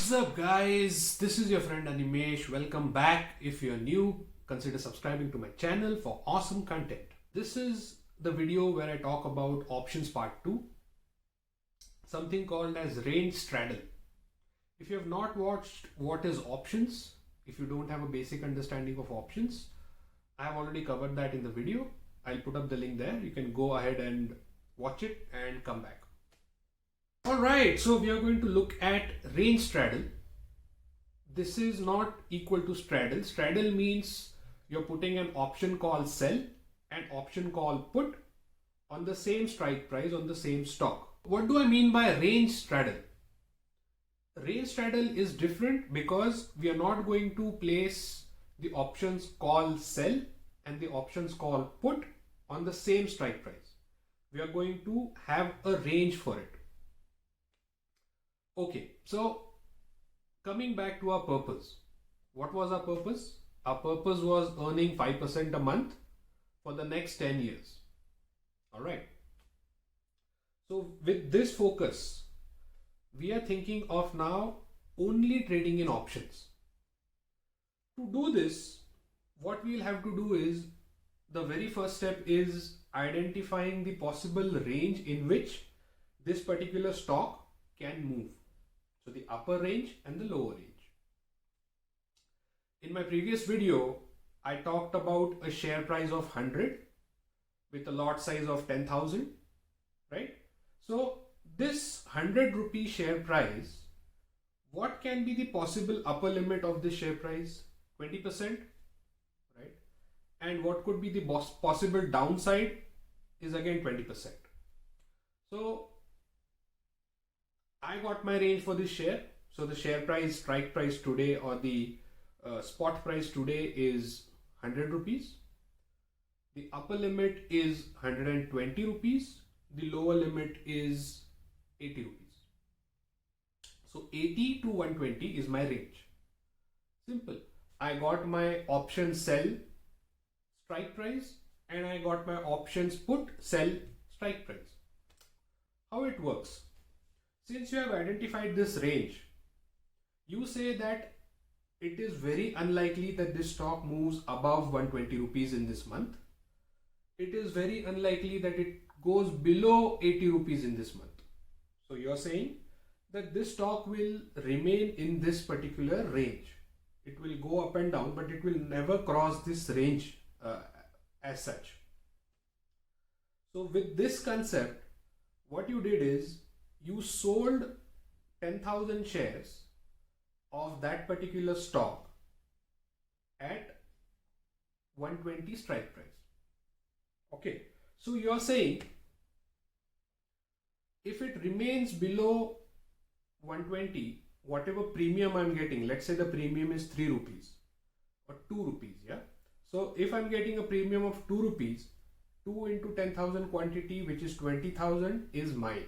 What's up, guys? This is your friend Animesh. Welcome back. If you're new, consider subscribing to my channel for awesome content. This is the video where I talk about options part 2, something called as range straddle. If you have not watched what is options, if you don't have a basic understanding of options, I have already covered that in the video. I'll put up the link there. You can go ahead and watch it and come back. Alright, so we are going to look at range straddle. This is not equal to straddle. Straddle means you're putting an option call sell and option call put on the same strike price on the same stock. What do I mean by range straddle? Range straddle is different because we are not going to place the options call sell and the options call put on the same strike price. We are going to have a range for it. Okay, so coming back to our purpose. What was our purpose? Our purpose was earning 5% a month for the next 10 years. Alright. So with this focus, we are thinking of now only trading in options. To do this, what we'll have to do is, the very first step is identifying the possible range in which this particular stock can move. So the upper range and the lower range. In my previous video, I talked about a share price of 100 with a lot size of 10,000, right? So this 100 rupee share price, what can be the possible upper limit of this share price? 20%, right? And what could be the possible downside is again 20%. So I got my range for this share. So the share price, strike price today, or the spot price today is 100 rupees. The upper limit is 120 rupees. The lower limit is 80 rupees. So 80 to 120 is my range. Simple. I got my option sell strike price and I got my options put sell strike price. How it works? Since you have identified this range, you say that it is very unlikely that this stock moves above 120 rupees in this month. It is very unlikely that it goes below 80 rupees in this month. So you are saying that this stock will remain in this particular range. It will go up and down, but it will never cross this range as such. So with this concept, what you did is, you sold 10,000 shares of that particular stock at 120 strike price. Okay, so you are saying if it remains below 120, whatever premium I'm getting, let's say the premium is 3 rupees or 2 rupees, yeah. So if I'm getting a premium of 2 rupees, 2 into 10,000 quantity, which is 20,000, is mine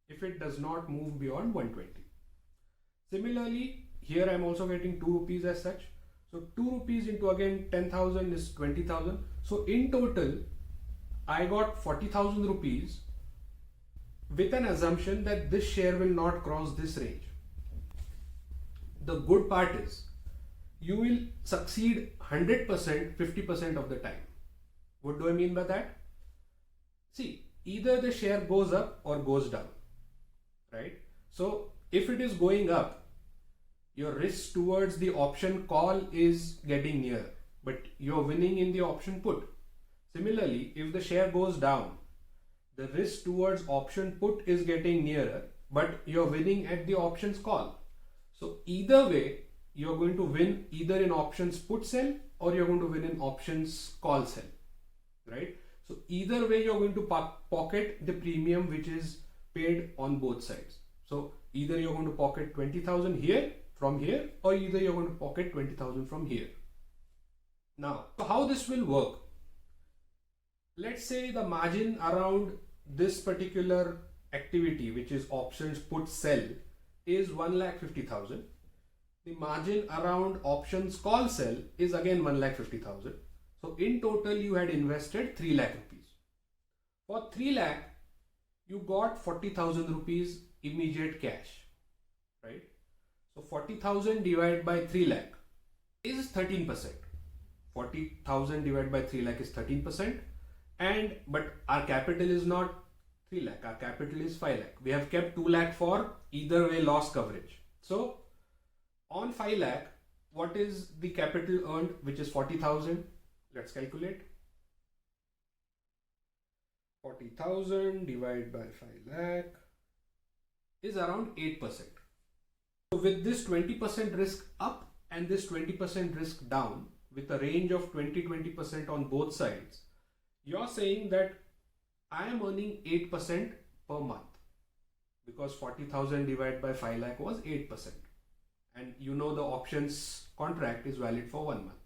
if it does not move beyond 120. Similarly, here I am also getting 2 rupees as such. So 2 rupees into again 10,000 is 20,000. So in total, I got 40,000 rupees with an assumption that this share will not cross this range. The good part is, you will succeed 100%, 50% of the time. What do I mean by that? See, either the share goes up or goes down. Right? So if it is going up, your risk towards the option call is getting near, but you're winning in the option put. Similarly, if the share goes down, the risk towards option put is getting nearer, but you're winning at the options call. So either way, you're going to win either in options put sell or you're going to win in options call sell. Right? So either way, you're going to pocket the premium which is paid on both sides. So either you're going to pocket 20,000 here from here, or either you're going to pocket 20,000 from here. Now, so how this will work? Let's say the margin around this particular activity, which is options put sell, is 1,50,000. The margin around options call sell is again 1,50,000. So in total, you had invested 3 lakh rupees. For 3 lakh, you got 40,000 rupees immediate cash, right? So 40,000 divided by 3 lakh is 13%. 40,000 divided by 3 lakh is 13%. And but our capital is not 3 lakh, our capital is 5 lakh. We have kept 2 lakh for either way loss coverage. So on 5 lakh, what is the capital earned, which is 40,000? Let's calculate. 40,000 divided by 5 lakh is around 8%. So with this 20% risk up and this 20% risk down, with a range of 20% on both sides, you're saying that I am earning 8% per month, because 40,000 divided by 5 lakh was 8%. And you know the options contract is valid for 1 month.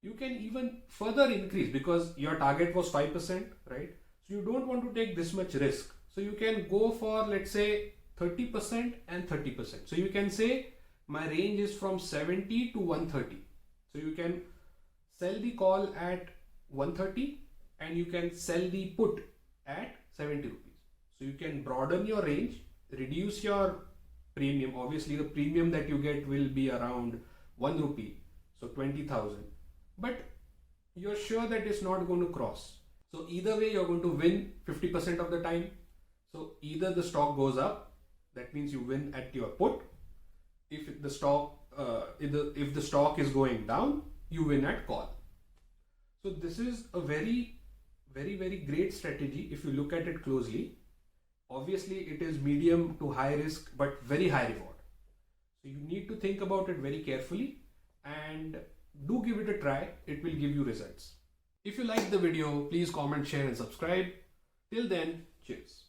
You can even further increase, because your target was 5%, right? So you don't want to take this much risk. So you can go for, let's say, 30% and 30%. So you can say my range is from 70 to 130. So you can sell the call at 130 and you can sell the put at 70 rupees. So you can broaden your range, reduce your premium. Obviously the premium that you get will be around 1 rupee, so 20,000, but you're sure that it's not going to cross. So either way you're going to win 50% of the time. So either the stock goes up, that means you win at your put. If the stock if the stock is going down, you win at call. So this is a very great strategy if you look at it closely. Obviously it is medium to high risk but very high reward. So you need to think about it very carefully and do give it a try. It will give you results. If you like the video, please comment, share and subscribe. Till then, cheers.